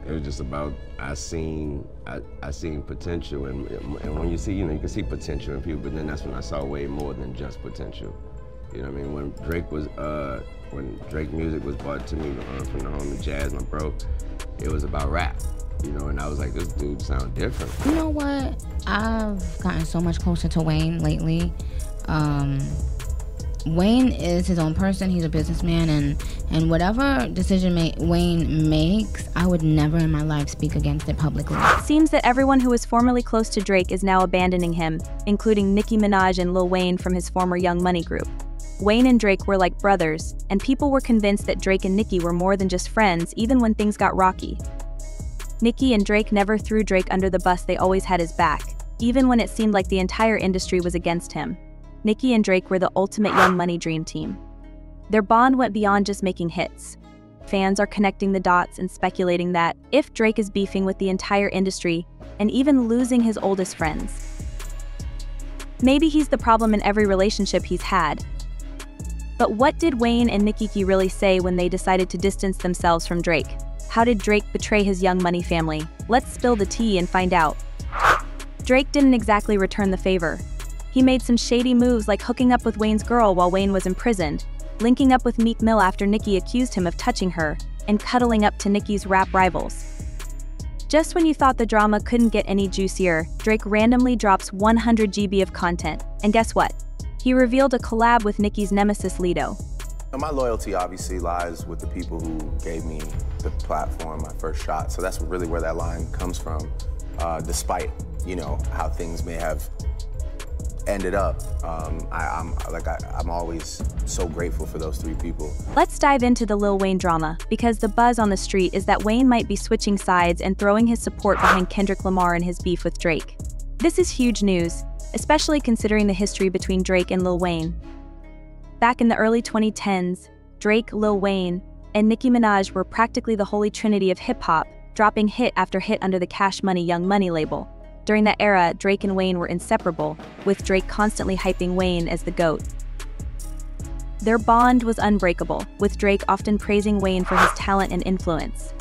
It was just about I seen potential, and when you see, you can see potential in people, but then that's when I saw way more than just potential. You know what I mean? When Drake music was brought to me from the homie Jazz, my bro, it was about rap, and I was like, this dude sound different. You know what? I've gotten so much closer to Wayne lately. Wayne is his own person. He's a businessman, and whatever decision Wayne makes, I would never in my life speak against it publicly. It seems that everyone who was formerly close to Drake is now abandoning him, including Nicki Minaj and Lil Wayne from his former Young Money group. Wayne and Drake were like brothers, and people were convinced that Drake and Nicki were more than just friends, even when things got rocky. Nicki and Drake never threw Drake under the bus. They always had his back, even when it seemed like the entire industry was against him. Nicki and Drake were the ultimate Young Money dream team. Their bond went beyond just making hits. Fans are connecting the dots and speculating that if Drake is beefing with the entire industry and even losing his oldest friends, maybe he's the problem in every relationship he's had. But what did Wayne and Nicki really say when they decided to distance themselves from Drake? How did Drake betray his Young Money family? Let's spill the tea and find out. Drake didn't exactly return the favor. He made some shady moves like hooking up with Wayne's girl while Wayne was imprisoned, linking up with Meek Mill after Nicki accused him of touching her, and cuddling up to Nicki's rap rivals. Just when you thought the drama couldn't get any juicier, Drake randomly drops 100 GB of content, and guess what? He revealed a collab with Nicki's nemesis Lido. My loyalty obviously lies with the people who gave me the platform, my first shot, so that's really where that line comes from, despite, how things may have ended up. I'm always so grateful for those three people. Let's dive into the Lil Wayne drama, because the buzz on the street is that Wayne might be switching sides and throwing his support behind Kendrick Lamar and his beef with Drake. This is huge news, especially considering the history between Drake and Lil Wayne. Back in the early 2010s, Drake, Lil Wayne, and Nicki Minaj were practically the holy trinity of hip-hop, dropping hit after hit under the Cash Money Young Money label. During that era, Drake and Wayne were inseparable, with Drake constantly hyping Wayne as the GOAT. Their bond was unbreakable, with Drake often praising Wayne for his talent and influence.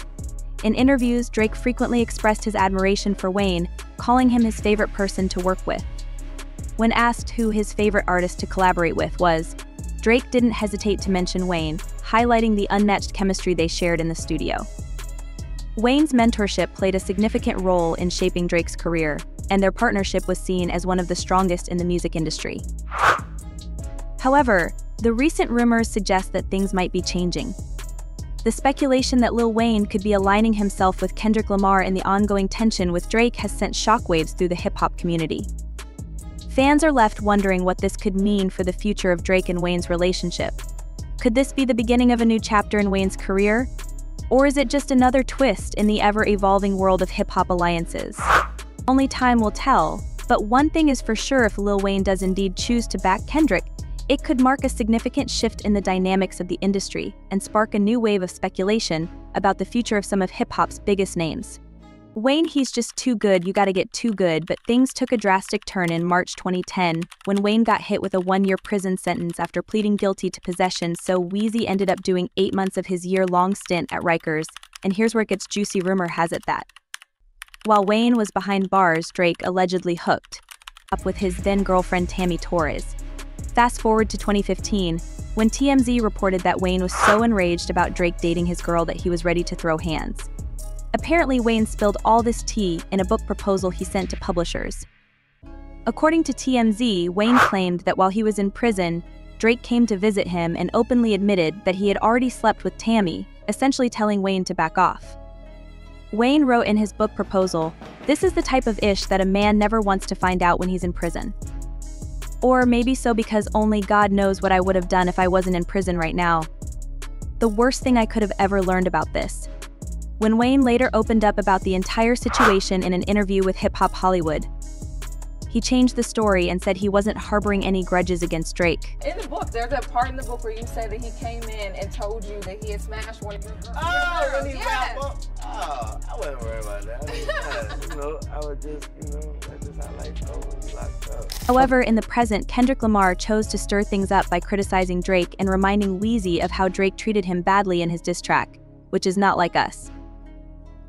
In interviews, Drake frequently expressed his admiration for Wayne, calling him his favorite person to work with. When asked who his favorite artist to collaborate with was, Drake didn't hesitate to mention Wayne, highlighting the unmatched chemistry they shared in the studio. Wayne's mentorship played a significant role in shaping Drake's career, and their partnership was seen as one of the strongest in the music industry. However, the recent rumors suggest that things might be changing. The speculation that Lil Wayne could be aligning himself with Kendrick Lamar in the ongoing tension with Drake has sent shockwaves through the hip-hop community. Fans are left wondering what this could mean for the future of Drake and Wayne's relationship. Could this be the beginning of a new chapter in Wayne's career? Or is it just another twist in the ever-evolving world of hip-hop alliances? Only time will tell, but one thing is for sure: if Lil Wayne does indeed choose to back Kendrick, it could mark a significant shift in the dynamics of the industry and spark a new wave of speculation about the future of some of hip-hop's biggest names. Wayne, he's just too good, you gotta get too good, but things took a drastic turn in March 2010 when Wayne got hit with a 1-year prison sentence after pleading guilty to possession, so Weezy ended up doing 8 months of his year-long stint at Rikers, and here's where it gets juicy. Rumor has it that while Wayne was behind bars, Drake allegedly hooked up with his then-girlfriend Tammy Torres. Fast forward to 2015, when TMZ reported that Wayne was so enraged about Drake dating his girl that he was ready to throw hands. Apparently, Wayne spilled all this tea in a book proposal he sent to publishers. According to TMZ, Wayne claimed that while he was in prison, Drake came to visit him and openly admitted that he had already slept with Tammy, essentially telling Wayne to back off. Wayne wrote in his book proposal, "This is the type of ish that a man never wants to find out when he's in prison. Or maybe so, because only God knows what I would have done if I wasn't in prison right now. The worst thing I could have ever learned about this." When Wayne later opened up about the entire situation in an interview with Hip Hop Hollywood, he changed the story and said he wasn't harboring any grudges against Drake. In the book, there's a part in the book where you say that he came in and told you that he had smashed one of your girls. Oh, when he yes. I wasn't worried about that. I was just, that's just how life goes when you locked up. However, in the present, Kendrick Lamar chose to stir things up by criticizing Drake and reminding Weezy of how Drake treated him badly in his diss track, which is not like us.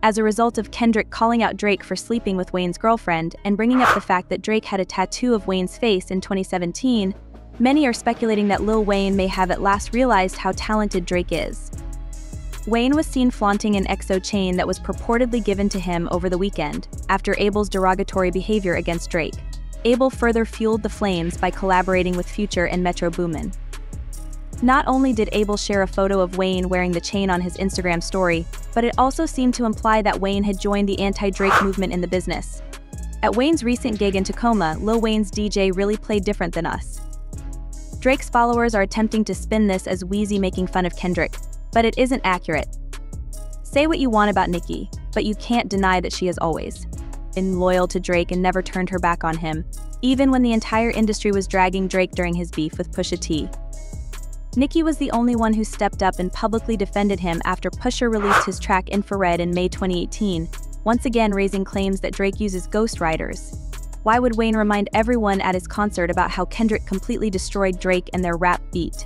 as a result of Kendrick calling out Drake for sleeping with Wayne's girlfriend and bringing up the fact that Drake had a tattoo of Wayne's face in 2017, many are speculating that Lil Wayne may have at last realized how talented Drake is. Wayne was seen flaunting an XO chain that was purportedly given to him over the weekend, after Abel's derogatory behavior against Drake. Abel further fueled the flames by collaborating with Future and Metro Boomin. Not only did Abel share a photo of Wayne wearing the chain on his Instagram story, but it also seemed to imply that Wayne had joined the anti-Drake movement in the business. At Wayne's recent gig in Tacoma, Lil Wayne's DJ really played different than us. Drake's followers are attempting to spin this as Wheezy making fun of Kendrick, but it isn't accurate. Say what you want about Nicki, but you can't deny that she has always been loyal to Drake and never turned her back on him, even when the entire industry was dragging Drake during his beef with Pusha T. Nicki was the only one who stepped up and publicly defended him after Pusha released his track Infrared in May 2018, once again raising claims that Drake uses ghostwriters. Why would Wayne remind everyone at his concert about how Kendrick completely destroyed Drake and their rap beat?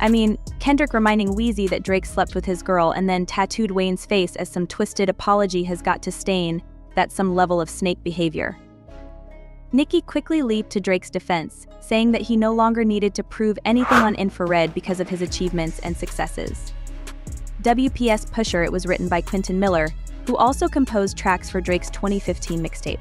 I mean, Kendrick reminding Wheezy that Drake slept with his girl and then tattooed Wayne's face as some twisted apology has got to stain, that's some level of snake behavior. Nicki quickly leaped to Drake's defense, saying that he no longer needed to prove anything on Infrared because of his achievements and successes. WPS Pusher It was written by Quentin Miller, who also composed tracks for Drake's 2015 mixtape.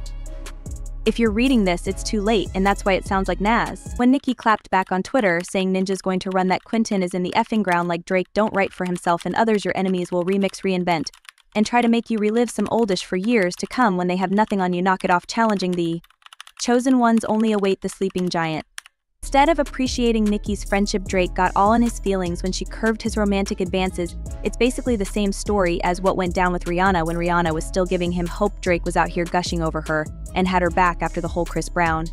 If you're reading this, it's too late, and that's why it sounds like Nas. When Nicki clapped back on Twitter, saying Ninja's going to run that Quentin is in the effing ground like Drake don't write for himself and others your enemies will remix reinvent, and try to make you relive some oldish for years to come when they have nothing on you knock it off challenging the chosen ones only await the sleeping giant. Instead of appreciating Nicki's friendship, Drake got all in his feelings when she curved his romantic advances. It's basically the same story as what went down with Rihanna when Rihanna was still giving him hope. Drake was out here gushing over her and had her back after the whole Chris Brown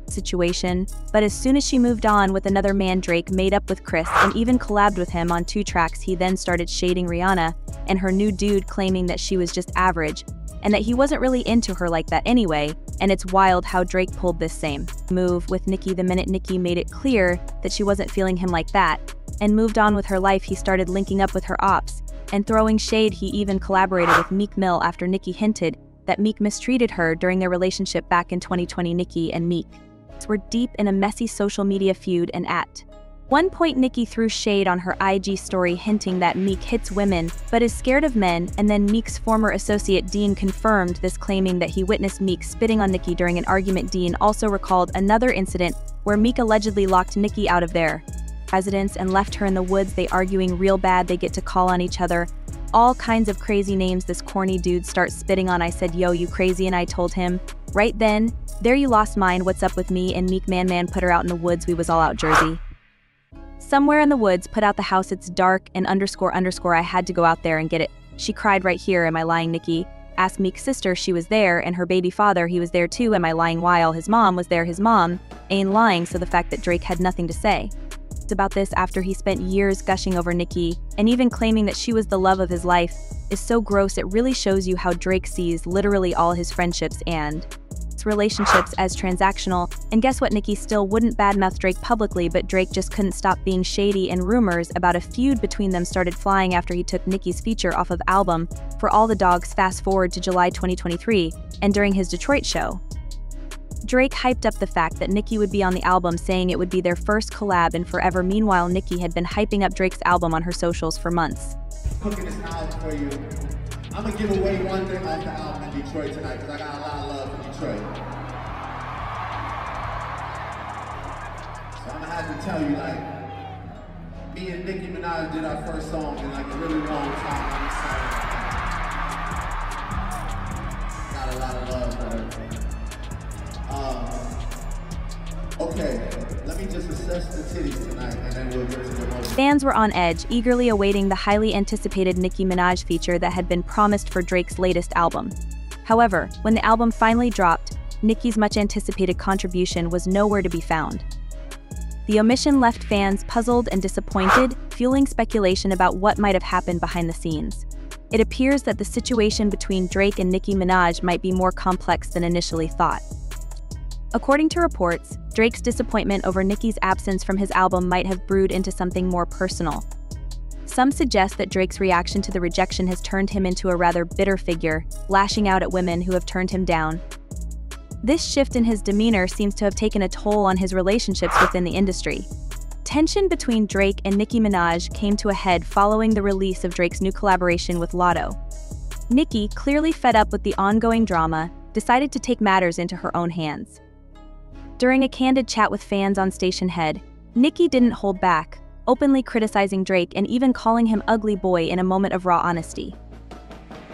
situation. But as soon as she moved on with another man, Drake made up with Chris and even collabed with him on 2 tracks. He then started shading Rihanna and her new dude, claiming that she was just average and that he wasn't really into her like that anyway, and it's wild how Drake pulled this same move with Nicki the minute Nicki made it clear that she wasn't feeling him like that, and moved on with her life. He started linking up with her ops, and throwing shade. He even collaborated with Meek Mill after Nicki hinted that Meek mistreated her during their relationship back in 2020. Nicki and Meek were deep in a messy social media feud, and at one point Nicki threw shade on her IG story hinting that Meek hits women but is scared of men, and then Meek's former associate Dean confirmed this, claiming that he witnessed Meek spitting on Nicki during an argument. Dean also recalled another incident where Meek allegedly locked Nicki out of their residence and left her in the woods. They arguing real bad, they get to call on each other. All kinds of crazy names this corny dude starts spitting on. I said, yo, you crazy, and I told him, right then, there you lost mine, what's up with me and Meek man put her out in the woods, we was all out Jersey. Somewhere in the woods, put out the house, it's dark, and __, I had to go out there and get it. She cried right here, am I lying? Nicki asked Meek's sister, she was there, and her baby father, he was there too, am I lying? While his mom was there, his mom ain't lying. So the fact that Drake had nothing to say about this after he spent years gushing over Nicki and even claiming that she was the love of his life is so gross. It really shows you how Drake sees literally all his friendships and relationships as transactional. And guess what? Nicki still wouldn't badmouth Drake publicly, but Drake just couldn't stop being shady, and rumors about a feud between them started flying after he took Nicki's feature off of album For All the Dogs. Fast forward to July 2023, and during his Detroit show, Drake hyped up the fact that Nicki would be on the album, saying it would be their first collab in forever. Meanwhile, Nicki had been hyping up Drake's album on her socials for months. Cooking this album for you. I'm gonna give away one thing off the album in Detroit tonight, because I got a lot of love for Detroit. So I'm gonna have to tell you, like, me and Nicki Minaj did our first song in like a really long time. I'm excited. Got a lot of love for her. Okay, let me just assess the titties tonight, and then we'll get to the moment. Fans were on edge, eagerly awaiting the highly anticipated Nicki Minaj feature that had been promised for Drake's latest album. However, when the album finally dropped, Nicki's much-anticipated contribution was nowhere to be found. The omission left fans puzzled and disappointed, fueling speculation about what might have happened behind the scenes. It appears that the situation between Drake and Nicki Minaj might be more complex than initially thought. According to reports, Drake's disappointment over Nicki's absence from his album might have brewed into something more personal. Some suggest that Drake's reaction to the rejection has turned him into a rather bitter figure, lashing out at women who have turned him down. This shift in his demeanor seems to have taken a toll on his relationships within the industry. Tension between Drake and Nicki Minaj came to a head following the release of Drake's new collaboration with Lotto. Nicki, clearly fed up with the ongoing drama, decided to take matters into her own hands. During a candid chat with fans on Station Head, Nicki didn't hold back, openly criticizing Drake and even calling him ugly boy in a moment of raw honesty.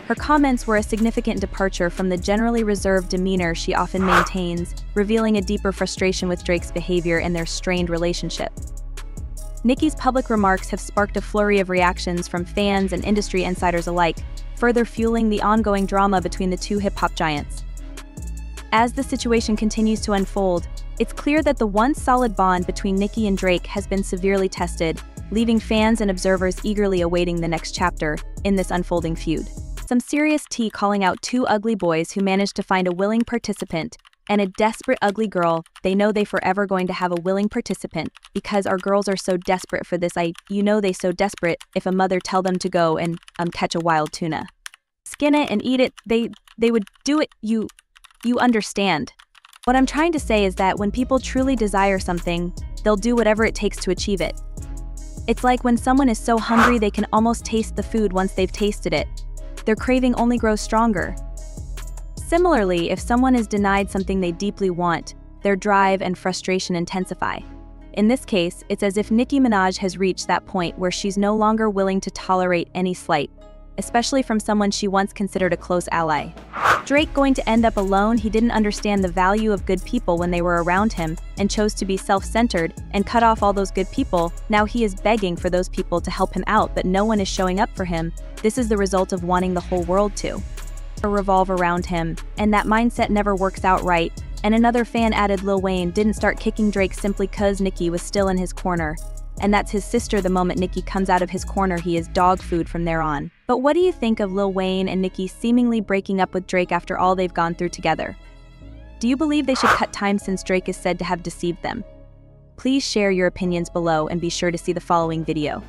Her comments were a significant departure from the generally reserved demeanor she often maintains, revealing a deeper frustration with Drake's behavior and their strained relationship. Nicki's public remarks have sparked a flurry of reactions from fans and industry insiders alike, further fueling the ongoing drama between the two hip-hop giants. As the situation continues to unfold, it's clear that the once solid bond between Nicki and Drake has been severely tested, leaving fans and observers eagerly awaiting the next chapter in this unfolding feud. Some serious tea calling out two ugly boys who managed to find a willing participant and a desperate ugly girl. They know they forever going to have a willing participant because our girls are so desperate for this. They so desperate if a mother tell them to go and catch a wild tuna, skin it and eat it, they would do it. You understand. What I'm trying to say is that when people truly desire something, they'll do whatever it takes to achieve it. It's like when someone is so hungry they can almost taste the food once they've tasted it. Their craving only grows stronger. Similarly, if someone is denied something they deeply want, their drive and frustration intensify. In this case, it's as if Nicki Minaj has reached that point where she's no longer willing to tolerate any slight, especially from someone she once considered a close ally. Drake going to end up alone? He didn't understand the value of good people when they were around him and chose to be self-centered and cut off all those good people. Now he is begging for those people to help him out, but no one is showing up for him. This is the result of wanting the whole world to revolve around him, and that mindset never works out right. And another fan added, Lil Wayne didn't start kicking Drake simply cause Nicki was still in his corner. And that's his sister. The moment Nicki comes out of his corner, he is dog food from there on. But what do you think of Lil Wayne and Nicki seemingly breaking up with Drake after all they've gone through together? Do you believe they should cut time since Drake is said to have deceived them? Please share your opinions below and be sure to see the following video.